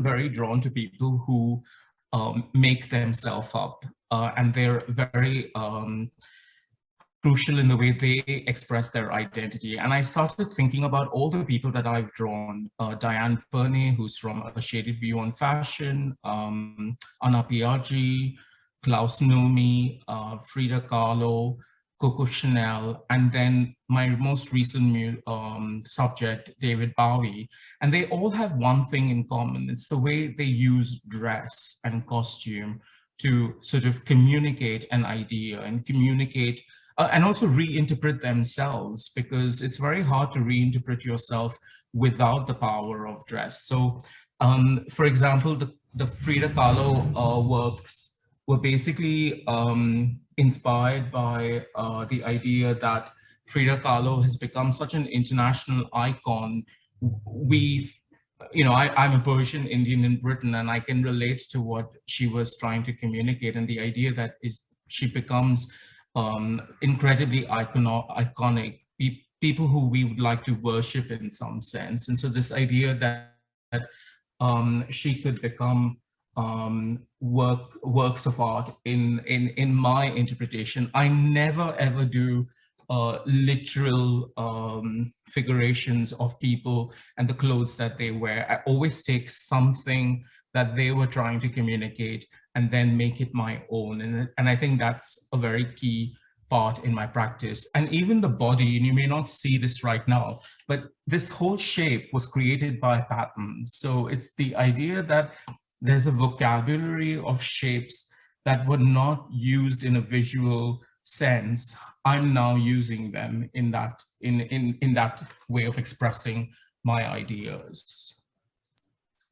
very drawn to people who make themselves up, and they're very crucial in the way they express their identity. And I started thinking about all the people that I've drawn. Diane Pernay, who's from A Shaded View on Fashion, Anna Piaggi, Klaus Nomi, Frida Kahlo, Coco Chanel, and then my most recent subject, David Bowie. And they all have one thing in common. It's the way they use dress and costume to sort of communicate an idea and communicate and also reinterpret themselves, because it's very hard to reinterpret yourself without the power of dress. So, for example, the Frida Kahlo works were basically inspired by the idea that Frida Kahlo has become such an international icon. I'm a Persian Indian in Britain, and I can relate to what she was trying to communicate, and the idea that she becomes incredibly iconic, people who we would like to worship in some sense. And so this idea that she could become works of art in my interpretation. I never ever do literal figurations of people and the clothes that they wear. I always take something that they were trying to communicate and then make it my own. And I think that's a very key part in my practice. And even the body, and you may not see this right now, but this whole shape was created by patterns. So it's the idea that there's a vocabulary of shapes that were not used in a visual sense. I'm now using them in that way of expressing my ideas.